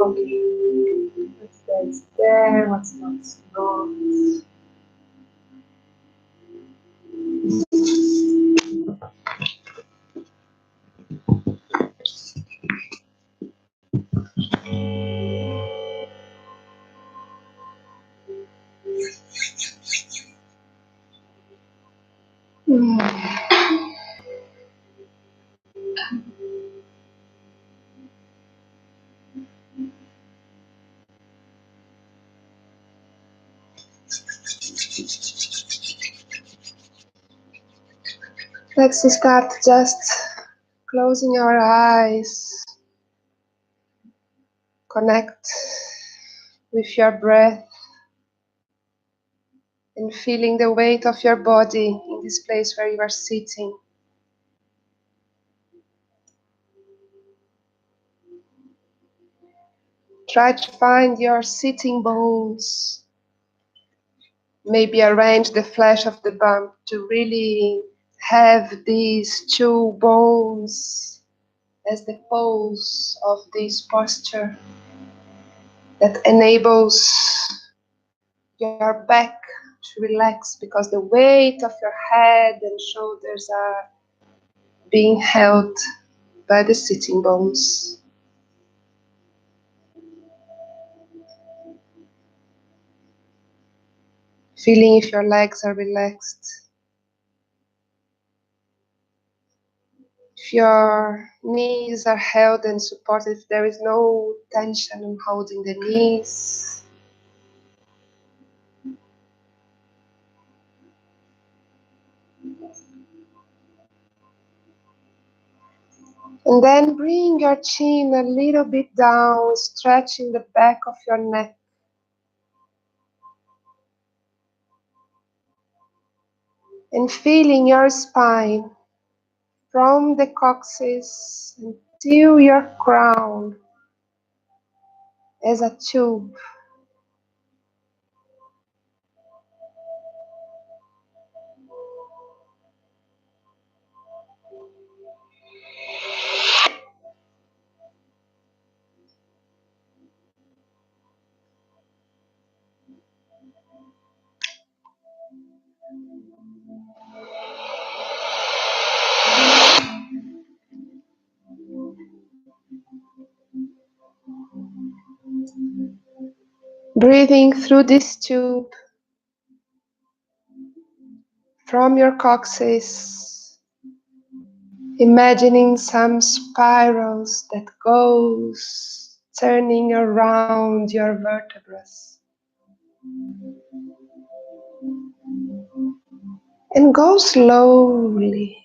Okay. What's there is there, what's not is not. Let's start just closing our eyes. Connect with your breath and feeling the weight of your body in this place where you are sitting. Try to find your sitting bones. Maybe arrange the flesh of the bump to really have these two bones as the pose of this posture that enables your back to relax because the weight of your head and shoulders are being held by the sitting bones. Feeling if your legs are relaxed. If your knees are held and supported, if there is no tension in holding the knees. And then bring your chin a little bit down, stretching the back of your neck. And feeling your spine from the coccyx until your crown as a tube. Breathing through this tube from your coccyx, imagining some spirals that goes turning around your vertebrae. And go slowly,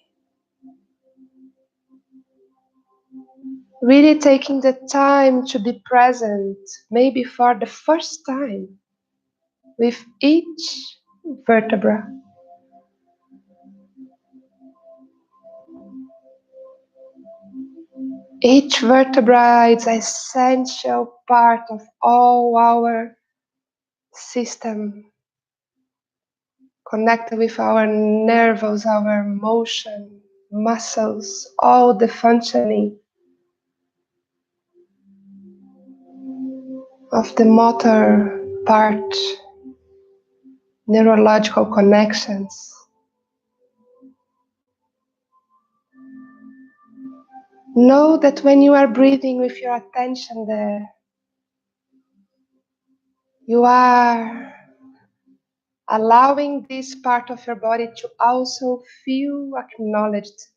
really taking the time to be present, maybe for the first time, with each vertebra. Each vertebra is an essential part of all our system, connected with our nerves, our motion, muscles, all the functioning of the motor part, neurological connections. Know that when you are breathing with your attention there, you are allowing this part of your body to also feel acknowledged.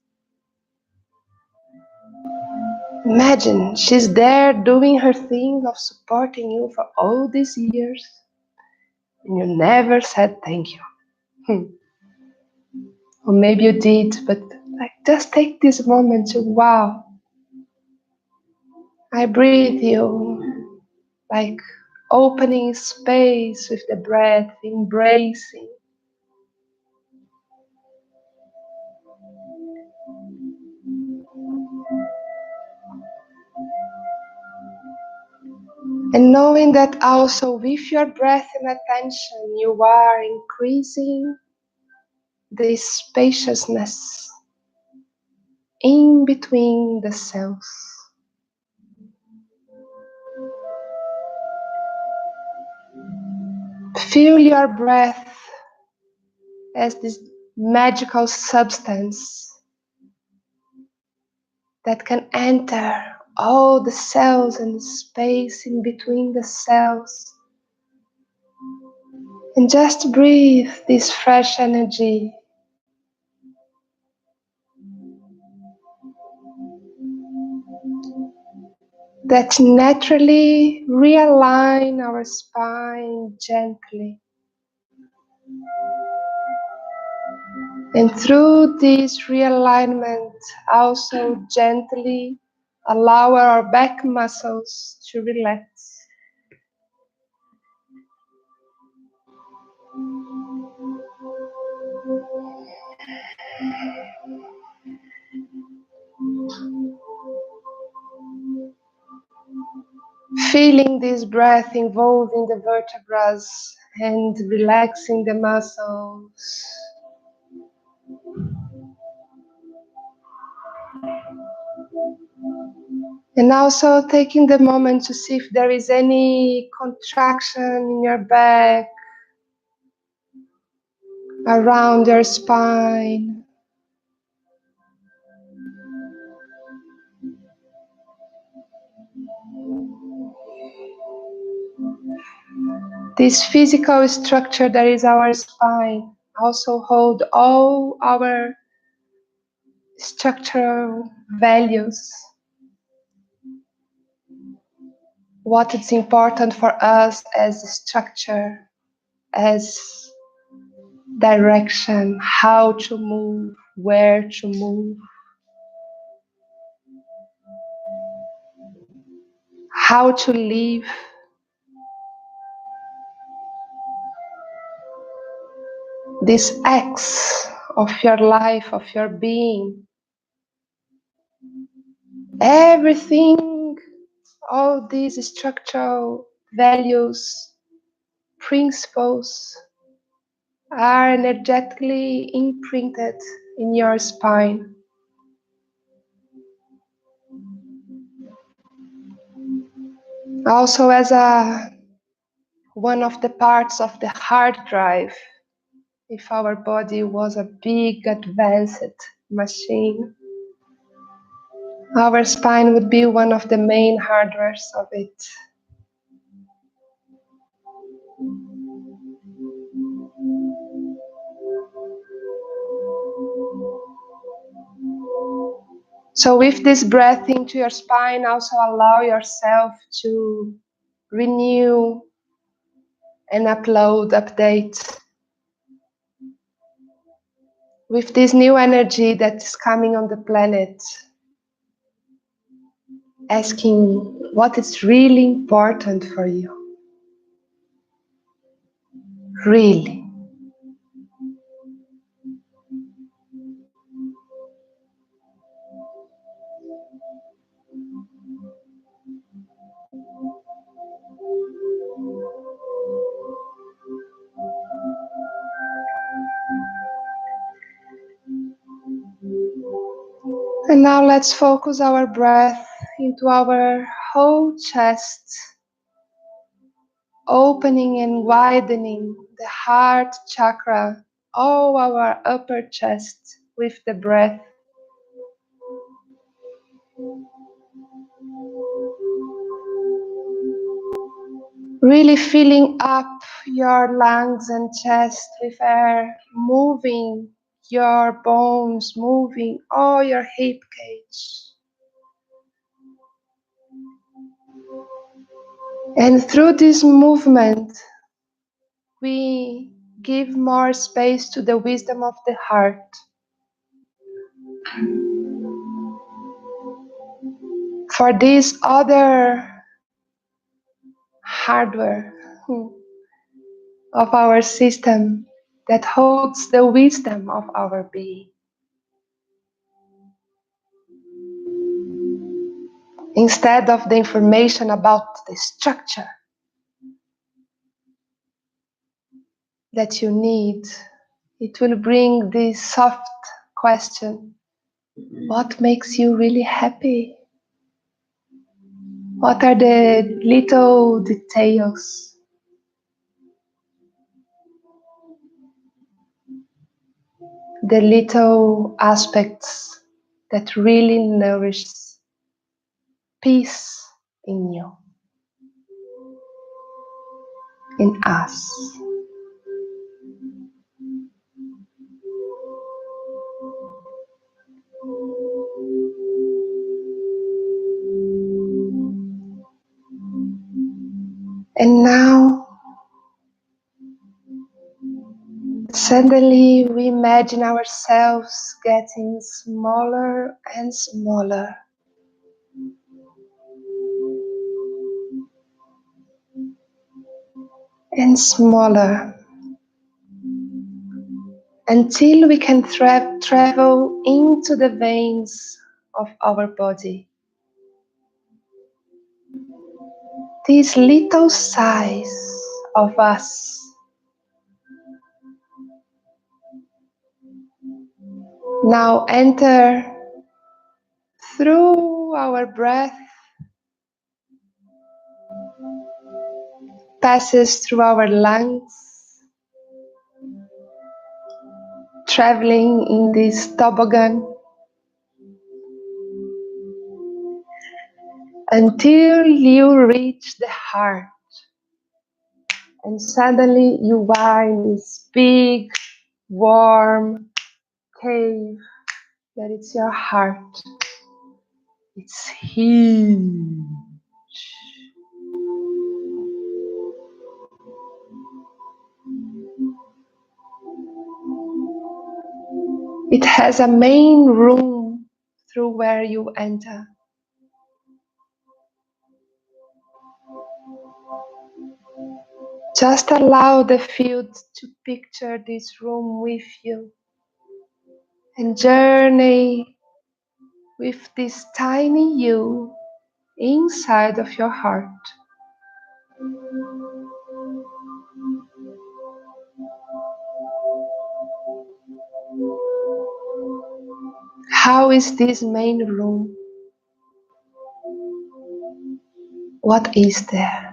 Imagine she's there doing her thing of supporting you for all these years, and you never said thank you. Or maybe you did, but just take this moment to, wow, I breathe you, like opening space with the breath, embracing. And knowing that also with your breath and attention, you are increasing the spaciousness in between the cells. Feel your breath as this magical substance that can enter all the cells and the space in between the cells. And just breathe this fresh energy. That naturally realign our spine gently. And through this realignment, also gently allow our back muscles to relax. Feeling this breath involving the vertebrae and relaxing the muscles. And also taking the moment to see if there is any contraction in your back, around your spine. This physical structure that is our spine also hold all our structural values. What is important for us as structure, as direction, how to move, where to move, how to live. This X of your life, of your being, everything, all these structural values, principles are energetically imprinted in your spine. Also as one of the parts of the hard drive, if our body was a big advanced machine, our spine would be one of the main hardwares of it. So with this breath into your spine, also allow yourself to renew and update with this new energy that is coming on the planet, asking what is really important for you. Really. And now let's focus our breath into our whole chest, opening and widening the heart chakra, all our upper chest with the breath. Really filling up your lungs and chest with air, moving your bones, moving all your hip cage. And through this movement, we give more space to the wisdom of the heart. For this other hardware of our system that holds the wisdom of our being. Instead of the information about the structure that you need, it will bring this soft question. What makes you really happy? What are the little details? The little aspects that really nourish peace in you, in us. And now, suddenly we imagine ourselves getting smaller and smaller, and smaller, until we can travel into the veins of our body. This little size of us now enter through our breath, passes through our lungs, traveling in this toboggan until you reach the heart. And suddenly you are in this big, warm cave that is your heart. It's huge. It has a main room through where you enter. Just allow the field to picture this room with you and journey with this tiny you inside of your heart. How is this main room? What is there?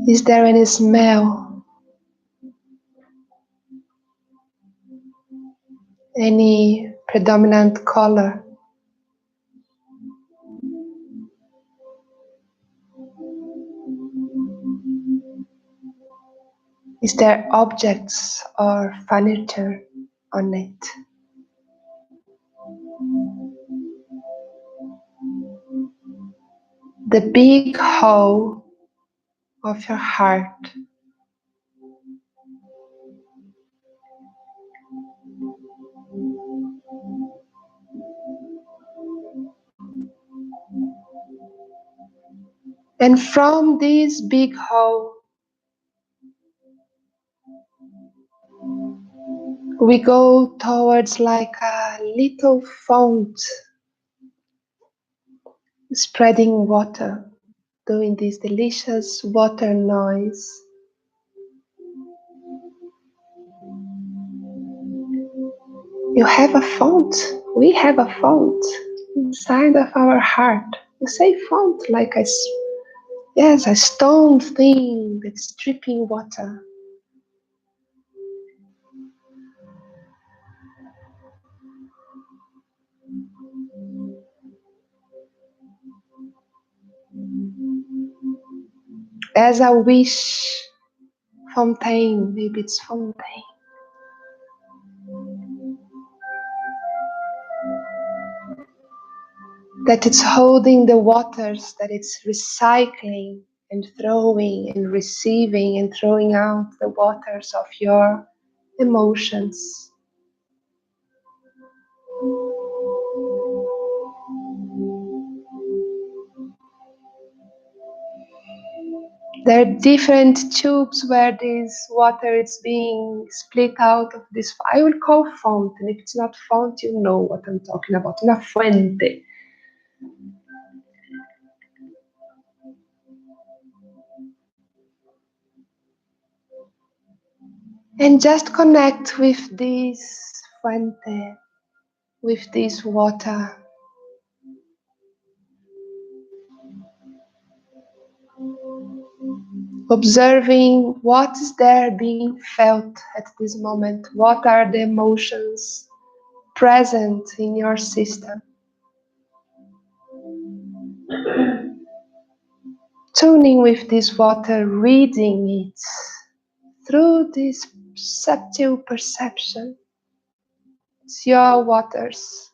Is there any smell? Any predominant color? Is there objects or furniture on it? The big hole of your heart. And from this big hole, we go towards like a little font spreading water, doing this delicious water noise. You have a font. We have a font inside of our heart. You say font like yes, a stone thing that's dripping water. As a wish fontaine, maybe it's fontaine. That it's holding the waters, that it's recycling and throwing and receiving and throwing out the waters of your emotions. There are different tubes where this water is being split out of this. I will call font, and if it's not font, you know what I'm talking about. Una fuente. And just connect with this fuente, with this water. Observing what is there being felt at this moment. What are the emotions present in your system? Tuning with this water, reading it through this subtle perception. It's your waters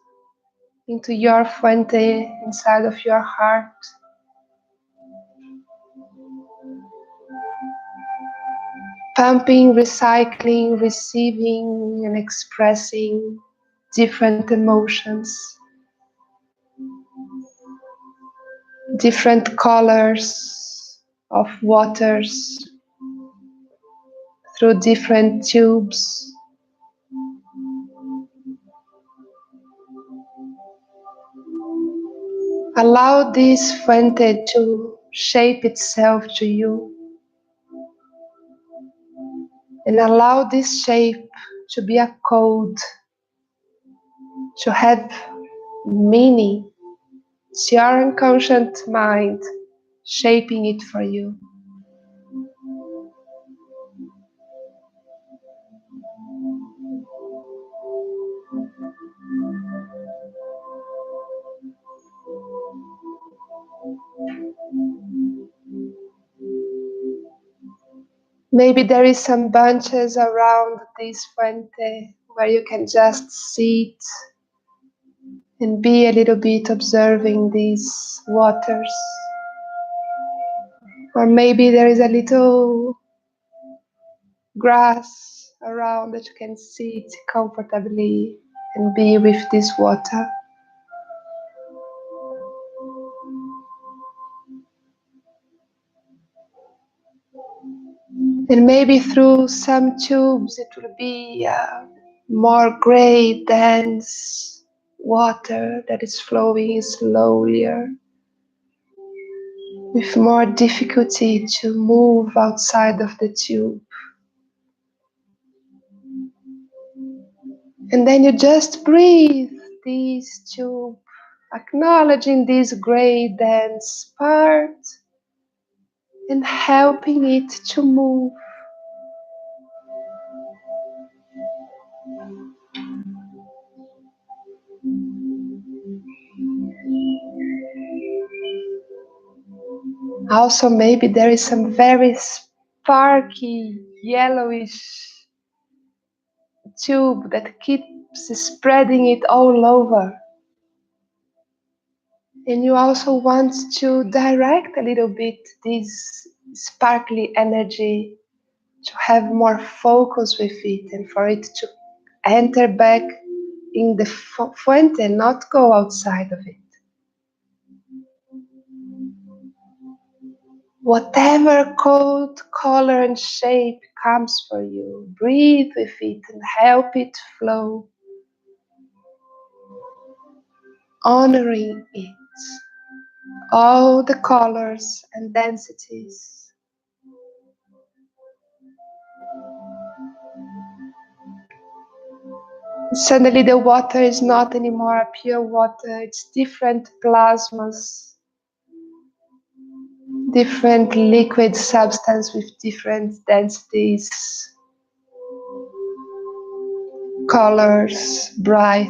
into your fuente inside of your heart. Pumping, recycling, receiving, and expressing different emotions, different colors of waters through different tubes. Allow this fuente to shape itself to you, and allow this shape to be a code, to have meaning. It's your unconscious mind shaping it for you. Maybe there is some bunches around this fuente where you can just sit and be a little bit observing these waters. Or maybe there is a little grass around that you can sit comfortably and be with this water. And maybe through some tubes it will be more gray, dense water that is flowing slowly, with more difficulty to move outside of the tube. And then you just breathe this tube, acknowledging this gray, dense part and helping it to move. Also, maybe there is some very sparky, yellowish tube that keeps spreading it all over. And you also want to direct a little bit this sparkly energy to have more focus with it and for it to enter back in the fuente and not go outside of it. Whatever code, color, and shape comes for you, breathe with it and help it flow, honoring it, all the colors and densities. Suddenly the water is not anymore a pure water, it's different plasmas, different liquid substance with different densities, colors, bright.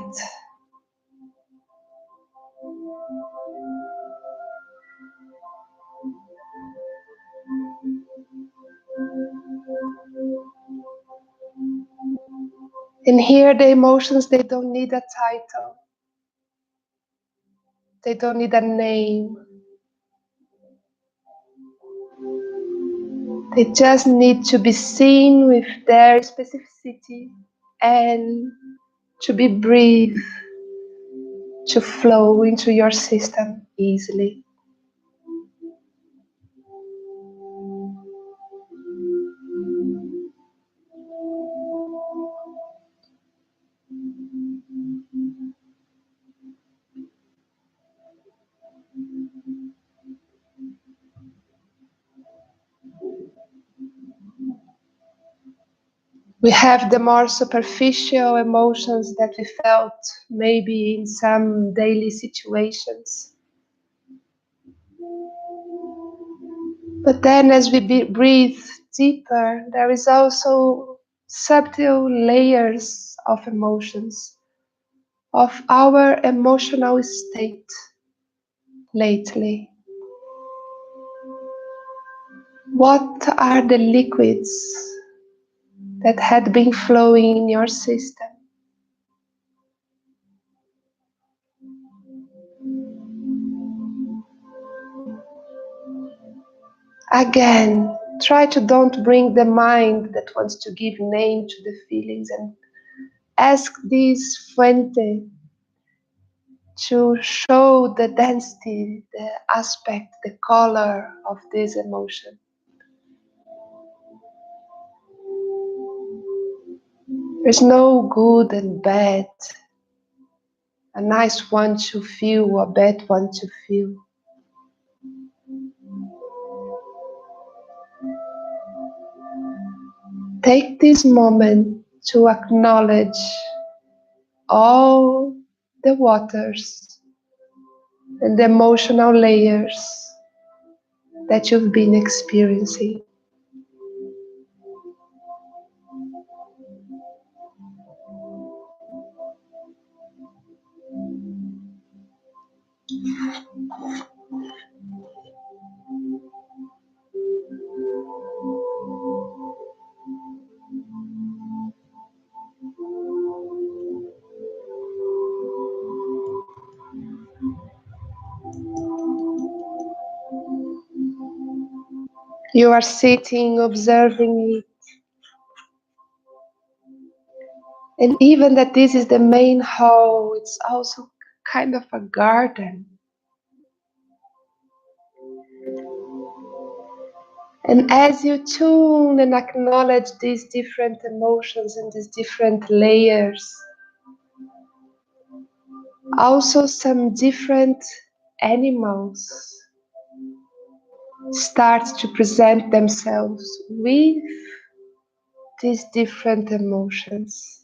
And here the emotions, they don't need a title. They don't need a name. They just need to be seen with their specificity and to be breathed, to flow into your system easily. We have the more superficial emotions that we felt maybe in some daily situations. But then as we breathe deeper, there is also subtle layers of emotions, of our emotional state lately. What are the liquids that had been flowing in your system? Again, try to don't bring the mind that wants to give name to the feelings, and ask this fuente to show the density, the aspect, the color of this emotion. There's no good and bad, a nice one to feel, a bad one to feel. Take this moment to acknowledge all the waters and the emotional layers that you've been experiencing. You are sitting, observing it, and even that this is the main hall, it's also kind of a garden. And as you tune and acknowledge these different emotions and these different layers, also some different animals start to present themselves with these different emotions.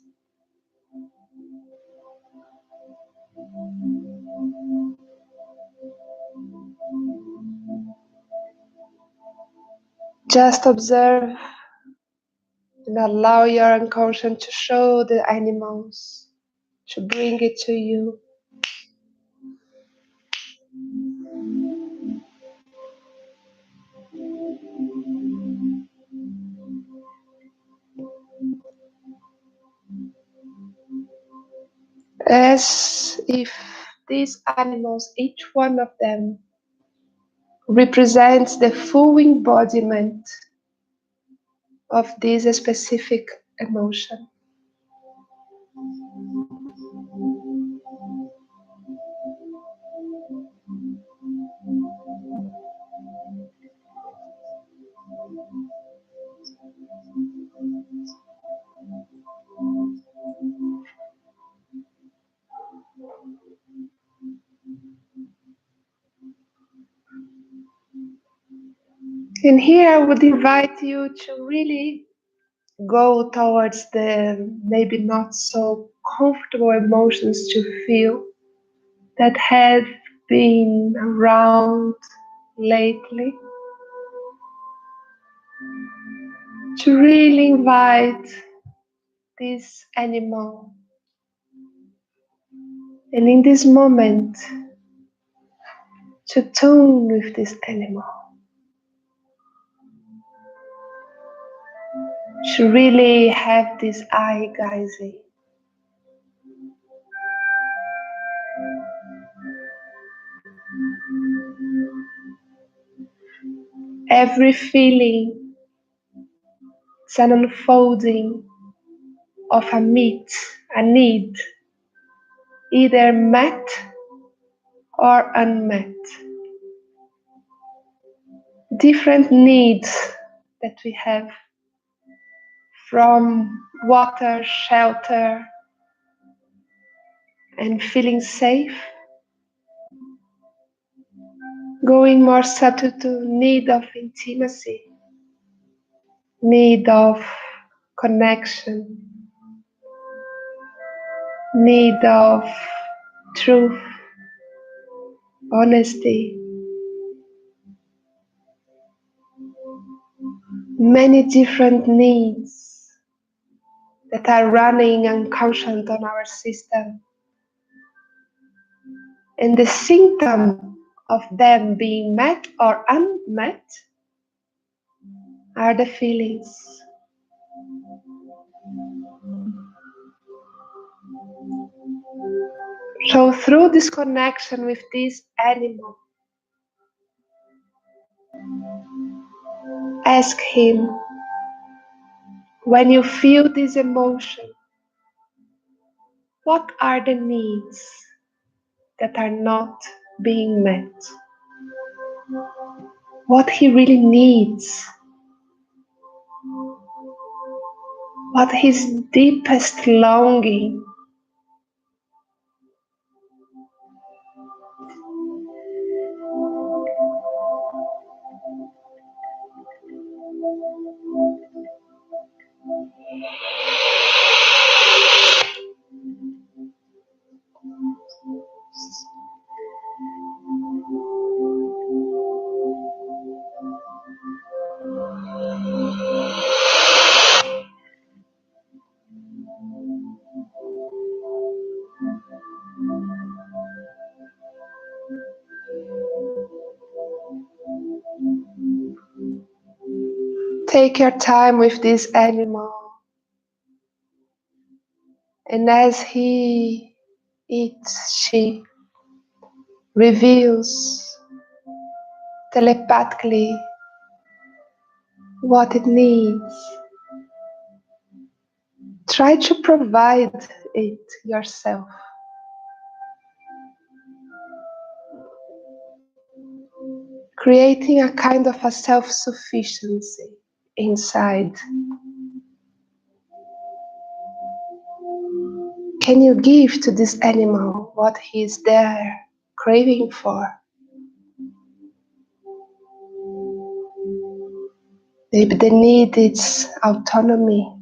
Just observe and allow your unconscious to show the animals, to bring it to you. As if these animals, each one of them, represents the full embodiment of this specific emotion. And here I would invite you to really go towards the maybe not so comfortable emotions to feel that have been around lately. To really invite this animal, and in this moment, to tune with this animal, to really have this eye gazing. Every feeling is an unfolding of a need, either met or unmet. Different needs that we have, from water, shelter, and feeling safe, going more subtle to need of intimacy, need of connection, need of truth, honesty, many different needs that are running unconscious on our system. And the symptom of them being met or unmet are the feelings. So through this connection with this animal, ask him, when you feel this emotion, what are the needs that are not being met? What he really needs? What his deepest longing? Take your time with this animal, and as he eats, she reveals telepathically what it needs. Try to provide it yourself. Creating a kind of a self-sufficiency inside. Can you give to this animal what he is there craving for? Maybe the need is autonomy.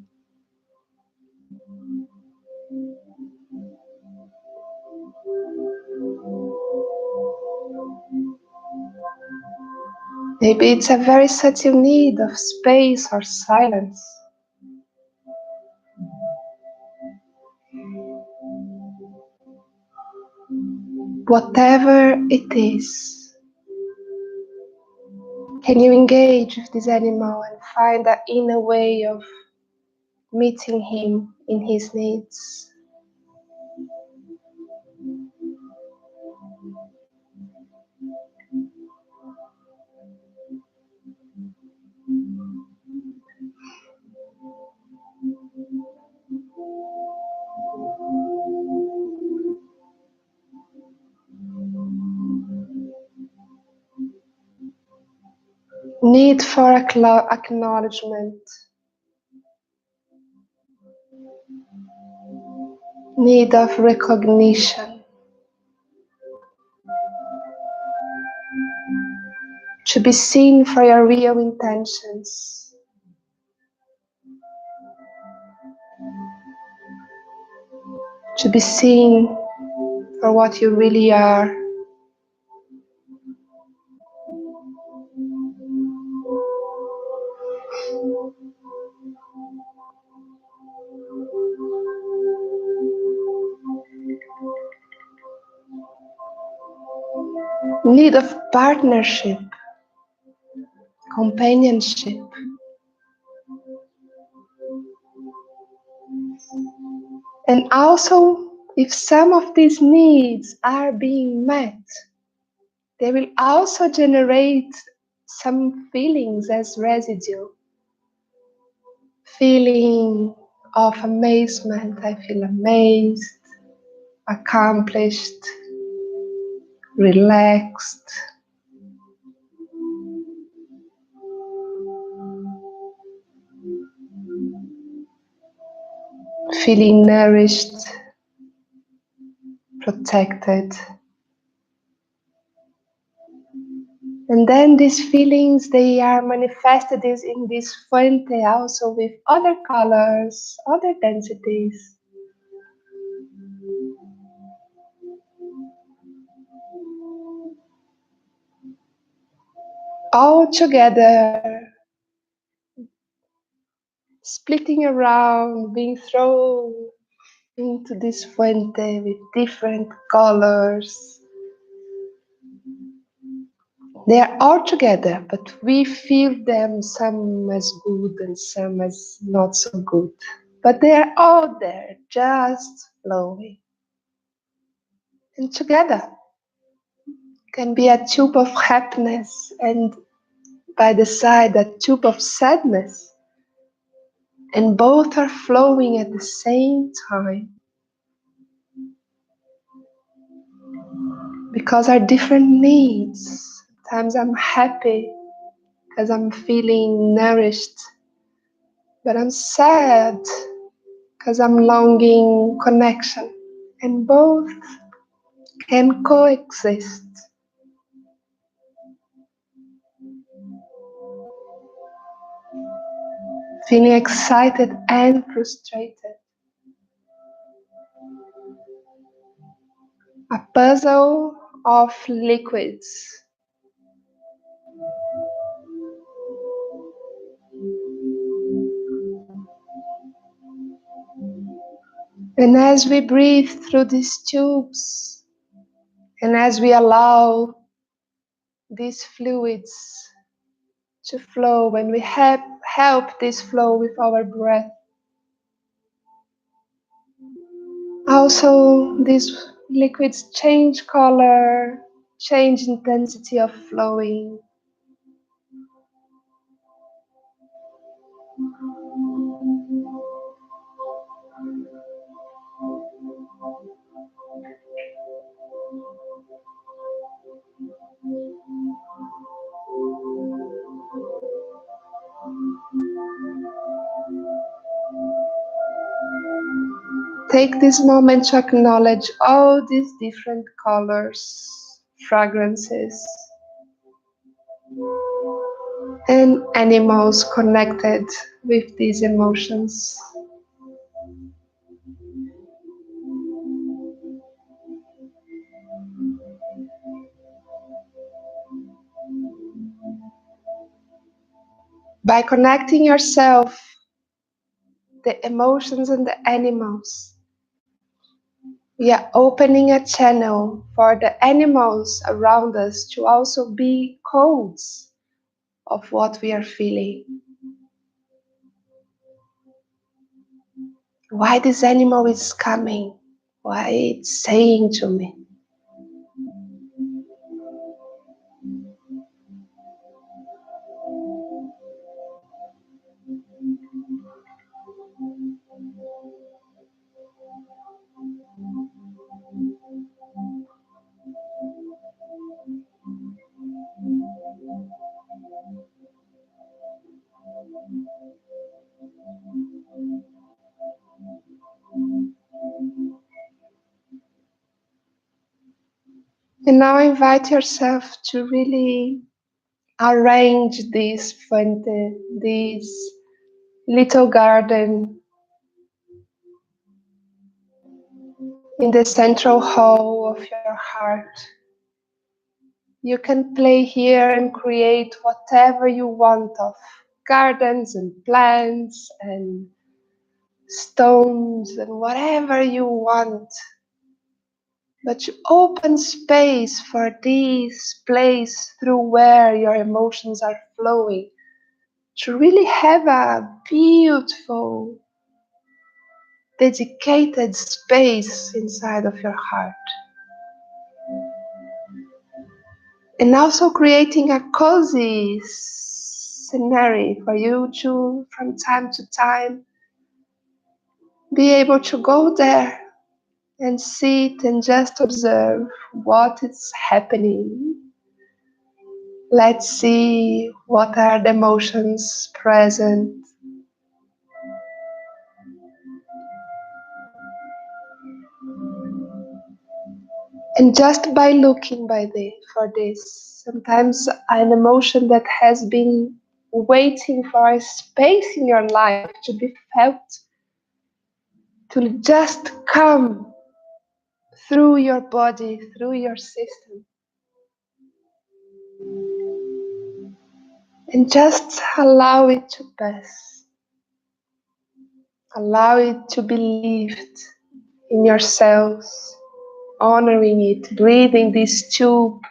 Maybe it's a very subtle need of space or silence. Whatever it is, can you engage with this animal and find an inner way of meeting him in his needs? Need for acknowledgement, need of recognition, to be seen for your real intentions, to be seen for what you really are. Need of partnership, companionship. And also, if some of these needs are being met, they will also generate some feelings as residue. Feeling of amazement, I feel amazed, accomplished, relaxed. Feeling nourished, protected. And then these feelings, they are manifested in this fuente also with other colors, other densities. All together, splitting around, being thrown into this fuente with different colors. They are all together, but we feel them some as good and some as not so good. But they are all there, just flowing. And together can be a tube of happiness, and by the side, a tube of sadness. And both are flowing at the same time because our different needs. Sometimes I'm happy because I'm feeling nourished, but I'm sad because I'm longing connection. And both can coexist. Feeling excited and frustrated. A puzzle of liquids. And as we breathe through these tubes, and as we allow these fluids to flow, when we help this flow with our breath, also these liquids change color, change intensity of flowing. Take this moment to acknowledge all these different colors, fragrances, and animals connected with these emotions. By connecting yourself, the emotions and the animals, we are opening a channel for the animals around us to also be codes of what we are feeling. Why this animal is coming, why it's saying to me. And now invite yourself to really arrange this fuente, this little garden in the central hall of your heart. You can play here and create whatever you want of gardens and plants and stones and whatever you want. But you open space for this place through where your emotions are flowing to really have a beautiful, dedicated space inside of your heart. And also creating a cozy scenario for you to, from time to time, be able to go there and sit and just observe what is happening. Let's see what are the emotions present. And just by looking for this, sometimes an emotion that has been waiting for a space in your life to be felt, to just come through your body, through your system, and just allow it to pass. Allow it to be lived in your cells, honoring it, breathing this tube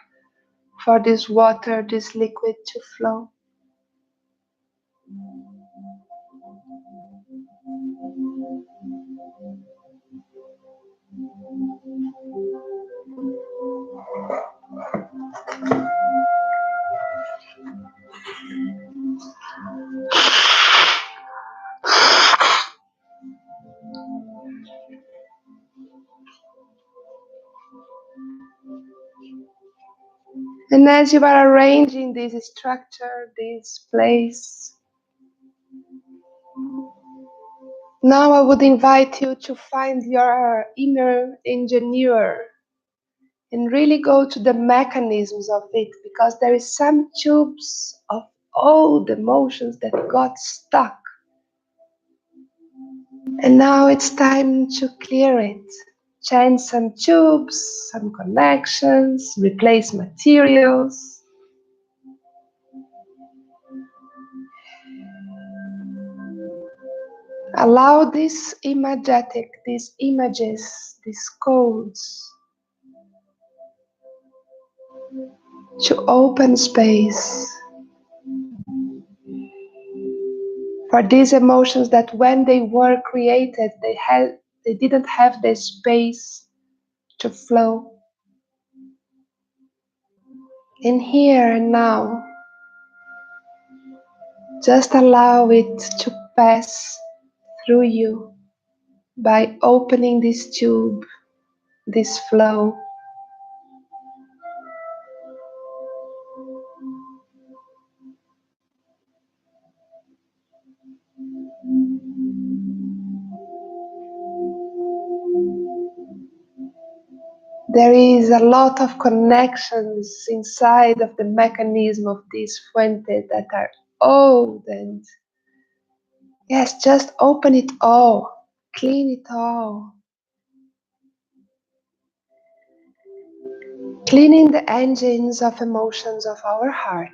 for this water, this liquid to flow. And as you are arranging this structure, this place, now I would invite you to find your inner engineer and really go to the mechanisms of it, because there is some tubes of old emotions that got stuck. And now it's time to clear it. Change some tubes, some connections, replace materials. Allow this imagetic, these images, these codes to open space for these emotions that when they were created, they didn't have the space to flow. In here and now, just allow it to pass through you by opening this tube, this flow. There is a lot of connections inside of the mechanism of this fuente that are old, and yes, just open it all, clean it all. Cleaning the engines of emotions of our heart.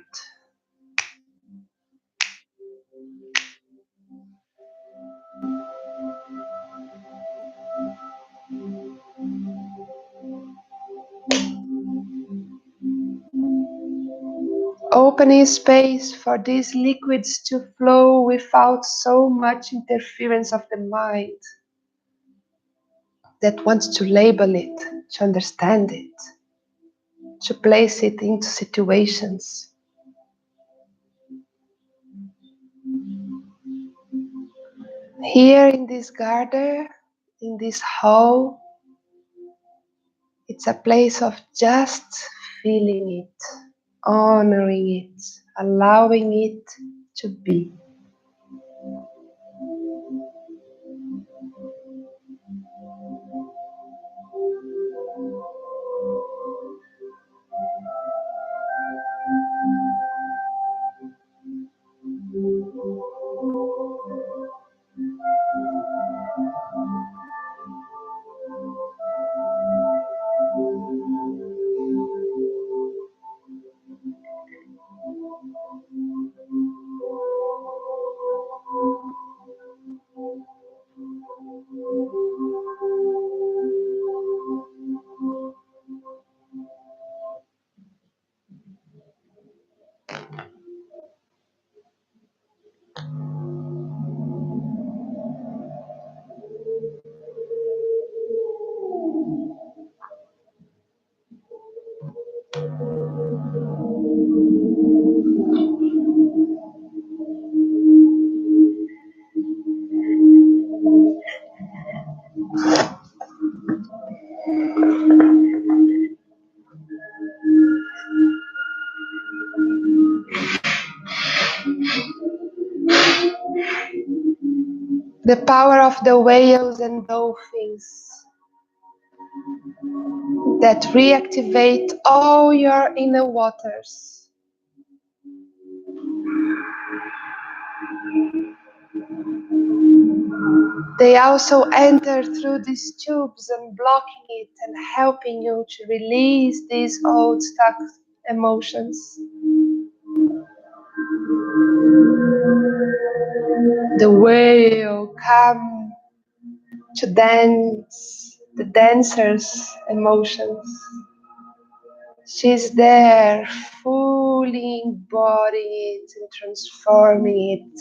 Opening space for these liquids to flow without so much interference of the mind that wants to label it, to understand it, to place it into situations. Here in this garden, in this hall, it's a place of just feeling it, honoring it, allowing it to be. The power of the whales and dolphins. that reactivate all your inner waters. They also enter through these tubes and blocking it and helping you to release these old stuck emotions. The whale come to dance, the dancer's emotions. She's there, fully embodying it and transforming it.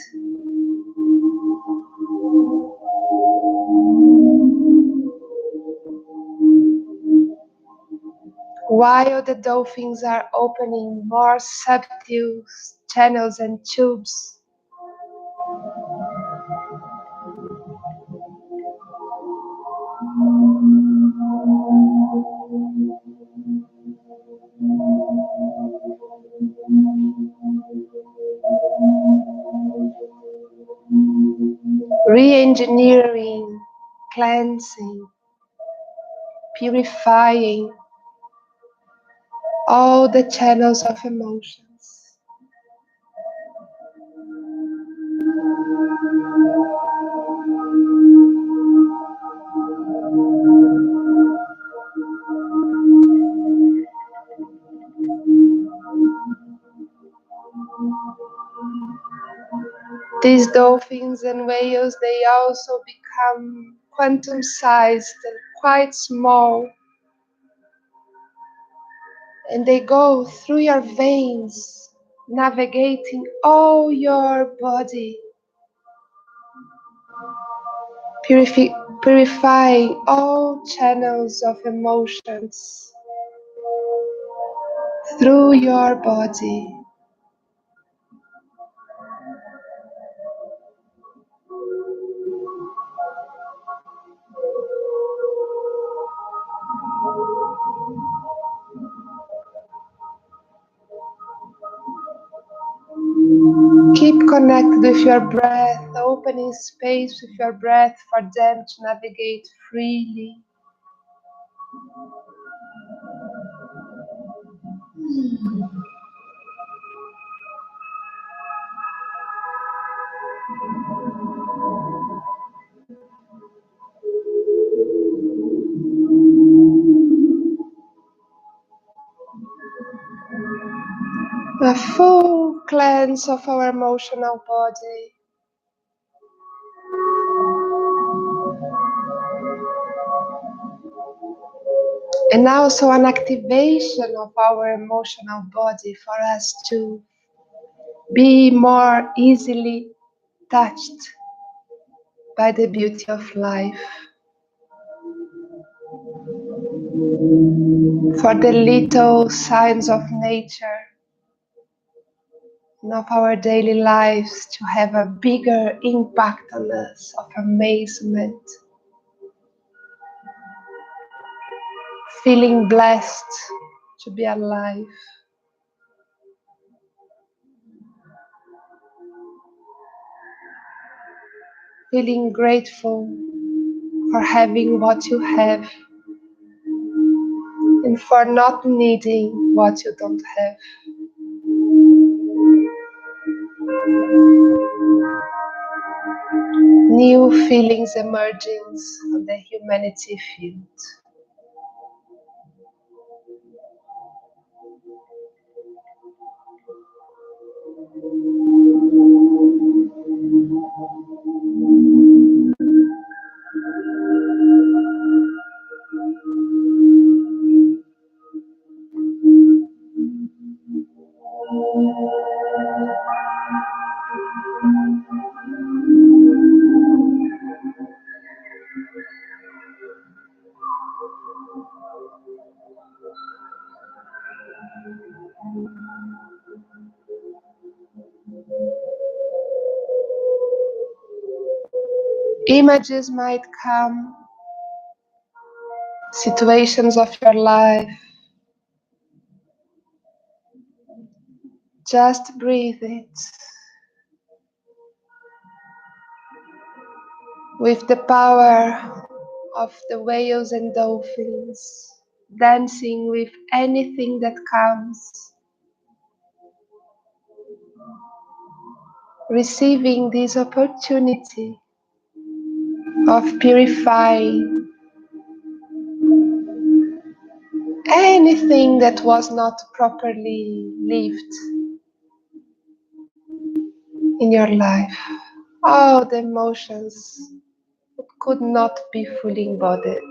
While the dolphins are opening more subtle channels and tubes, re-engineering, cleansing, purifying all the channels of emotions. These dolphins and whales, they also become quantum-sized and quite small, and they go through your veins, navigating all your body, purifying all channels of emotions through your body. Keep connected with your breath, opening space with your breath for them to navigate freely. A full cleanse of our emotional body. And also an activation of our emotional body for us to be more easily touched by the beauty of life. For the little signs of nature and of our daily lives to have a bigger impact on us of amazement. Feeling blessed to be alive. Feeling grateful for having what you have and for not needing what you don't have. New feelings emerging on the humanity field. Images might come, situations of your life. Just breathe it with the power of the whales and dolphins, dancing with anything that comes, receiving this opportunity of purifying anything that was not properly lived in your life, all the emotions that could not be fully embodied.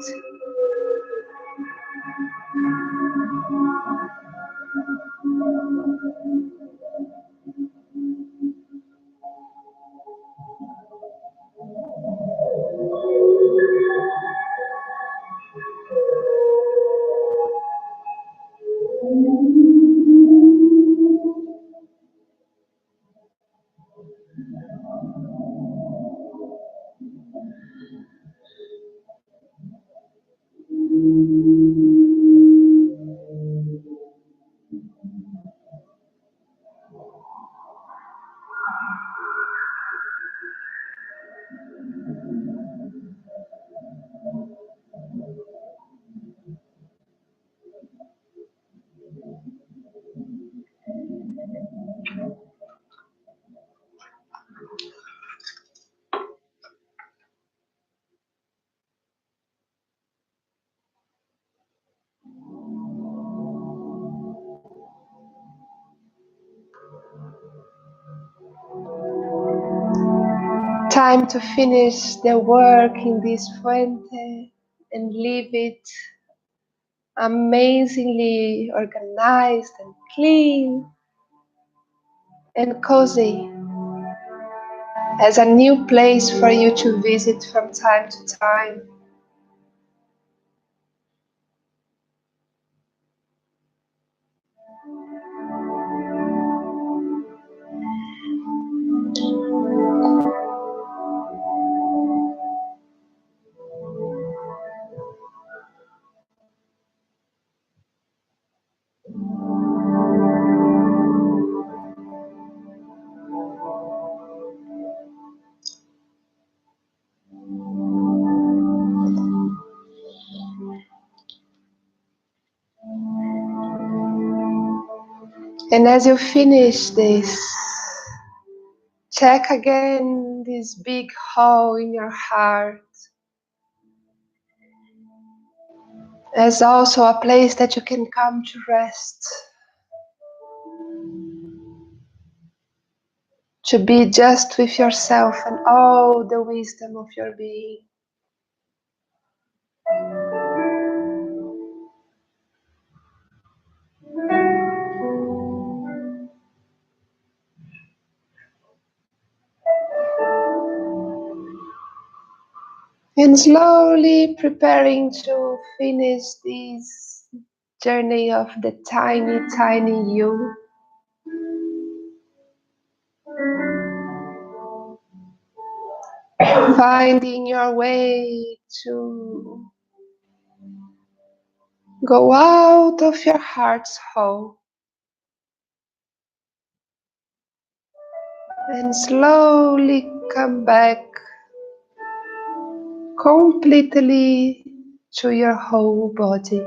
Time to finish the work in this fuente and leave it amazingly organized and clean and cozy as a new place for you to visit from time to time. And as you finish this, check again this big hole in your heart as also a place that you can come to rest, to be just with yourself and all the wisdom of your being. And slowly preparing to finish this journey of the tiny, tiny you. Finding your way to go out of your heart's hole and slowly come back completely to your whole body.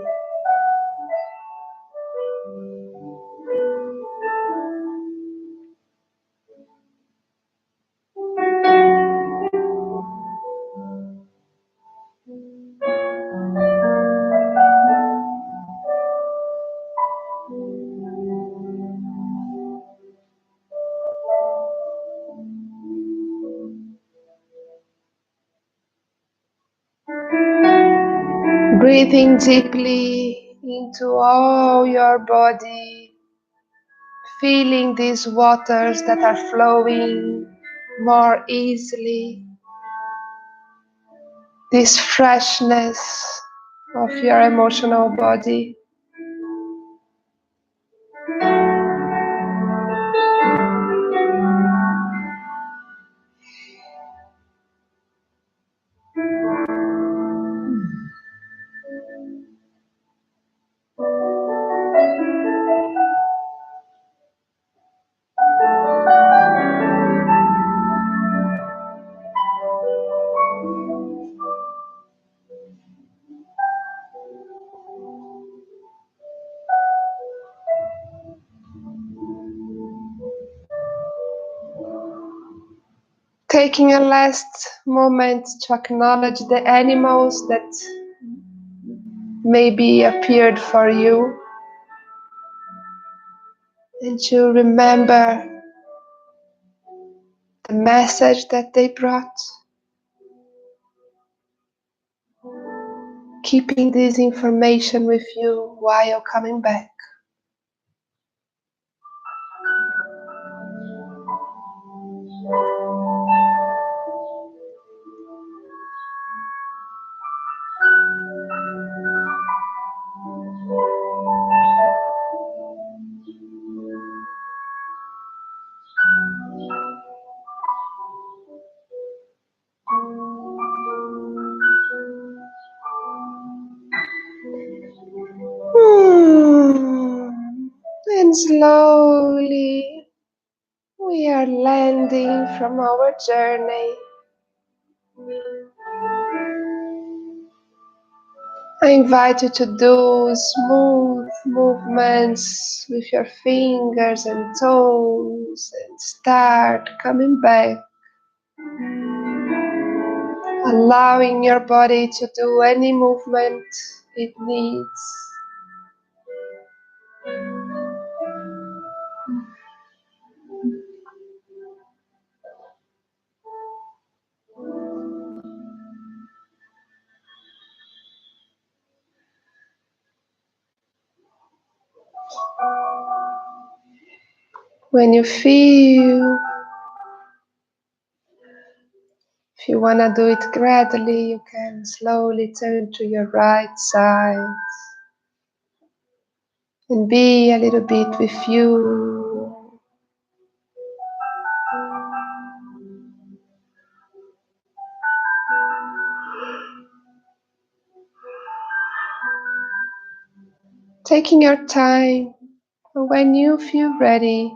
Breathing deeply into all your body, feeling these waters that are flowing more easily, this freshness of your emotional body. Taking a last moment to acknowledge the animals that maybe appeared for you and to remember the message that they brought, keeping this information with you while coming back. And slowly we are landing from our journey. I invite you to do smooth movements with your fingers and toes and start coming back, allowing your body to do any movement it needs. When you feel, if you want to do it gradually, you can slowly turn to your right side and be a little bit with you. Taking your time, when you feel ready,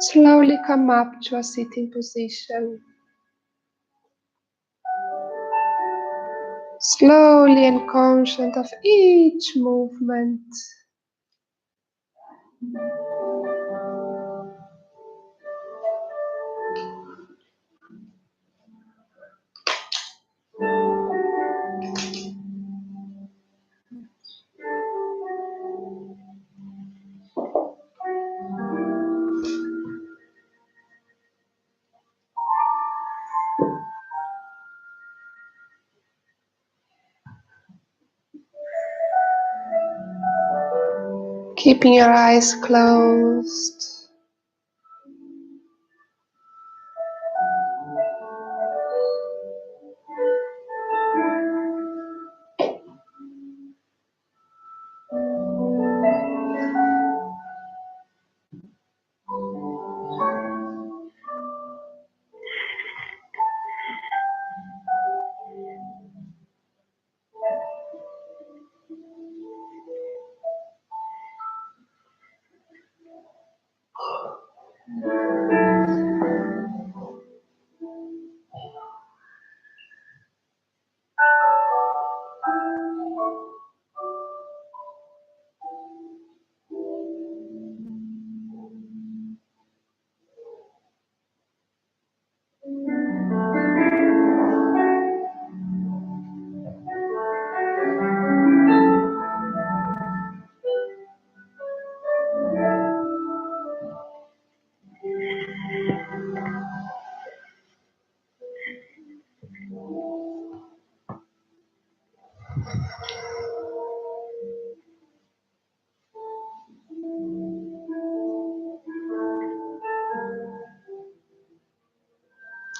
slowly come up to a sitting position. Slowly and conscious of each movement. Keeping your eyes closed.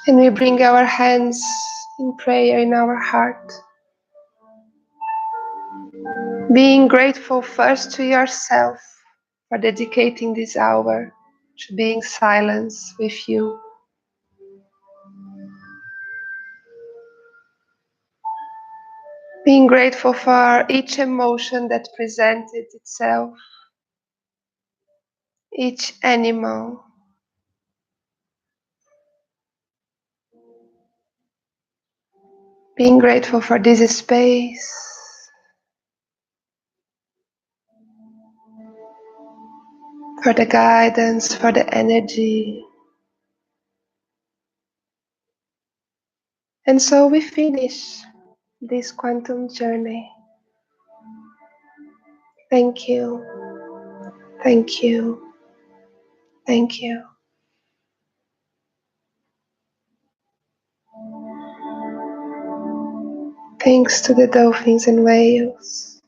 And we bring our hands in prayer in our heart. Being grateful first to yourself for dedicating this hour to being silence with you. Being grateful for each emotion that presented itself, each animal. Being grateful for this space. For the guidance, for the energy. And so we finish this quantum journey. Thank you, thank you, thank you. Thanks to the dolphins and whales.